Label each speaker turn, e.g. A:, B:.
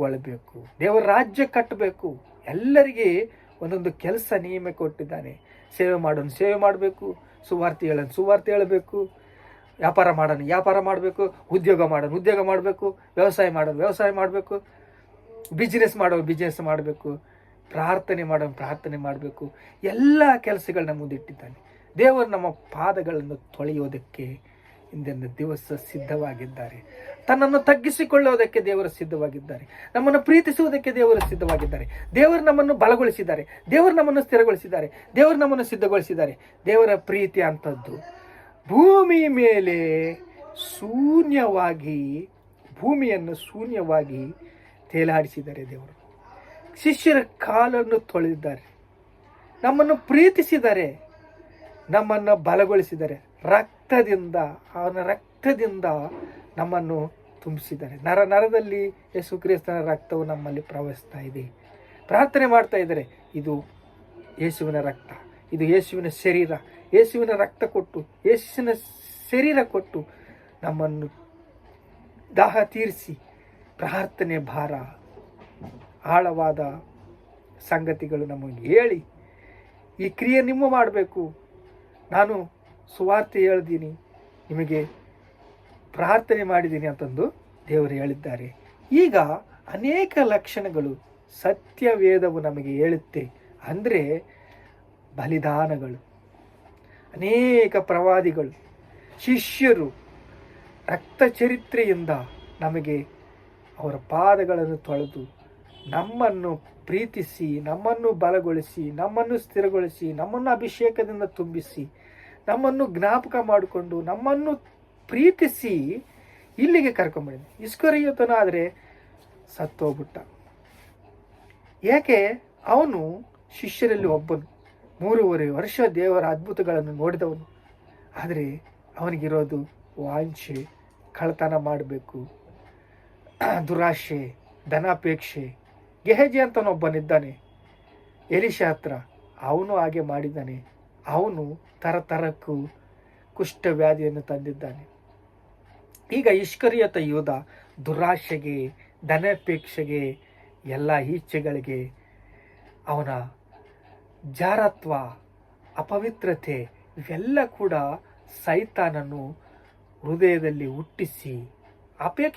A: ಒಳಬೇಕು, ದೇವರ ರಾಜ್ಯ ಕಟ್ಟಬೇಕು. ಎಲ್ಲರಿಗೆ ಒಂದೊಂದು ಕೆಲಸ ನಿಯಮ ಕೊಟ್ಟಿದ್ದಾನೆ. ಸೇವೆ ಮಾಡೋನು ಸೇವೆ ಮಾಡಬೇಕು, ಸುವಾರ್ತೆ ಹೇಳೋನು ಸುವಾರ್ತೆ ಹೇಳಬೇಕು, ವ್ಯಾಪಾರ ಮಾಡೋನು ವ್ಯಾಪಾರ ಮಾಡಬೇಕು, ಉದ್ಯೋಗ ಮಾಡೋನು ಉದ್ಯೋಗ ಮಾಡಬೇಕು, ವ್ಯವಸಾಯ ಮಾಡೋನು ವ್ಯವಸಾಯ ಮಾಡಬೇಕು, ಬಿಸ್ನೆಸ್ ಮಾಡೋನು ಬಿಸ್ನೆಸ್ ಮಾಡಬೇಕು, ಪ್ರಾರ್ಥನೆ ಮಾಡೋನು ಪ್ರಾರ್ಥನೆ ಮಾಡಬೇಕು. ಎಲ್ಲ ಕೆಲಸಗಳನ್ನ ಮುಂದಿಟ್ಟಿದ್ದಾನೆ. ದೇವರು ನಮ್ಮ ಪಾದಗಳನ್ನು ತೊಳೆಯೋದಕ್ಕೆ ಇಂದಿನ ದಿವಸ ಸಿದ್ಧವಾಗಿದ್ದಾರೆ. ತನ್ನನ್ನು ತಗ್ಗಿಸಿಕೊಳ್ಳುವುದಕ್ಕೆ ದೇವರು ಸಿದ್ಧವಾಗಿದ್ದಾರೆ. ನಮ್ಮನ್ನು ಪ್ರೀತಿಸುವುದಕ್ಕೆ ದೇವರು ಸಿದ್ಧವಾಗಿದ್ದಾರೆ. ದೇವರು ನಮ್ಮನ್ನು ಬಲಗೊಳಿಸಿದ್ದಾರೆ. ದೇವರು ನಮ್ಮನ್ನು ಸ್ಥಿರಗೊಳಿಸಿದ್ದಾರೆ. ದೇವರು ನಮ್ಮನ್ನು ಸಿದ್ಧಗೊಳಿಸಿದ್ದಾರೆ. ದೇವರ ಪ್ರೀತಿ ಅಂಥದ್ದು. ಭೂಮಿ ಮೇಲೆ ಭೂಮಿಯನ್ನು ಶೂನ್ಯವಾಗಿ ತೇಲಾಡಿಸಿದ್ದಾರೆ ದೇವರು. ಶಿಷ್ಯರ ಕಾಲನ್ನು ತೊಳೆದಿದ್ದಾರೆ. ನಮ್ಮನ್ನು ಪ್ರೀತಿಸಿದ್ದಾರೆ. ನಮ್ಮನ್ನು ಬಲಗೊಳಿಸಿದ್ದಾರೆ. ಅವನ ರಕ್ತದಿಂದ ನಮ್ಮನ್ನು ತುಂಬಿಸಿದ್ದಾರೆ. ನರದಲ್ಲಿ ಯೇಸು ಕ್ರಿಸ್ತನ ರಕ್ತವು ನಮ್ಮಲ್ಲಿ ಪ್ರವಹಿಸ್ತಾ ಇದೆ. ಪ್ರಾರ್ಥನೆ ಮಾಡ್ತಾ ಇದ್ದಾರೆ, ಇದು ಯೇಸುವಿನ ರಕ್ತ, ಇದು ಯೇಸುವಿನ ಶರೀರ. ಯೇಸುವಿನ ರಕ್ತ ಕೊಟ್ಟು, ಯೇಸುವಿನ ಶರೀರ ಕೊಟ್ಟು ನಮ್ಮನ್ನು ದಾಹ ತೀರಿಸಿ, ಪ್ರಾರ್ಥನೆ ಭಾರ, ಆಳವಾದ ಸಂಗತಿಗಳು ನಮಗೆ ಹೇಳಿ, ಈ ಕ್ರಿಯೆ ನಿಮ್ಮ ಮಾಡಬೇಕು, ನಾನು ಸುವಾರ್ತೆ ಹೇಳ್ತೀನಿ, ನಿಮಗೆ ಪ್ರಾರ್ಥನೆ ಮಾಡಿದ್ದೀನಿ ಅಂತಂದು ದೇವರು ಹೇಳಿದ್ದಾರೆ. ಈಗ ಅನೇಕ ಲಕ್ಷಣಗಳು ಸತ್ಯವೇದವು ನಮಗೆ ಹೇಳುತ್ತೆ. ಅಂದರೆ ಬಲಿದಾನಗಳು, ಅನೇಕ ಪ್ರವಾದಿಗಳು, ಶಿಷ್ಯರು ರಕ್ತ ಚರಿತ್ರೆಯಿಂದ ನಮಗೆ ಅವರ ಪಾದಗಳನ್ನು ತೊಳೆದು ನಮ್ಮನ್ನು ಪ್ರೀತಿಸಿ, ನಮ್ಮನ್ನು ಬಲಗೊಳಿಸಿ, ನಮ್ಮನ್ನು ಸ್ಥಿರಗೊಳಿಸಿ, ನಮ್ಮನ್ನು ಅಭಿಷೇಕದಿಂದ ತುಂಬಿಸಿ, ನಮ್ಮನ್ನು ಜ್ಞಾಪಕ ಮಾಡಿಕೊಂಡು ನಮ್ಮನ್ನು ಪ್ರೀತಿಸಿ ಇಲ್ಲಿಗೆ ಕರ್ಕೊಂಡ್ಬಂದಿದ್ದೆ. ಇಸ್ಕರಿಯೋತನಾದರೆ ಸತ್ತೋಗ್ಬಿಟ್ಟ. ಯಾಕೆ? ಅವನು ಶಿಷ್ಯರಲ್ಲಿ ಒಬ್ಬನು, 3.5 ವರ್ಷ ದೇವರ ಅದ್ಭುತಗಳನ್ನು ನೋಡಿದವನು. ಆದರೆ ಅವನಿಗಿರೋದು ವಾಂಛೆ, ಕಳ್ಳತನ ಮಾಡಬೇಕು, ದುರಾಶೆ, ಧನಾಪೇಕ್ಷೆ. ಗೆಹಜಿ ಅಂತನೊಬ್ಬನಿದ್ದಾನೆ ಎಲಿಷಾ ಹತ್ರ, ಅವನು ಹಾಗೆ ಮಾಡಿದ್ದಾನೆ. ಅವನು ತರತರಕ್ಕೂ ಕುಷ್ಠವ್ಯಾಧಿಯನ್ನು ತಂದಿದ್ದಾನೆ. ಈಗ ಇಸ್ಕರಿಯೋತ ಯೂದ ದುರಾಶೆಗೆ, ಧನಾಪೇಕ್ಷೆಗೆ, ಎಲ್ಲ ಈಚ್ಛೆಗಳಿಗೆ, ಅವನ ಜಾರತ್ವ, ಅಪವಿತ್ರತೆ ಇವೆಲ್ಲ ಕೂಡ ಸೈತಾನನು ಹೃದಯದಲ್ಲಿ ಹುಟ್ಟಿಸಿ ಅಪೇಕ್ಷೆ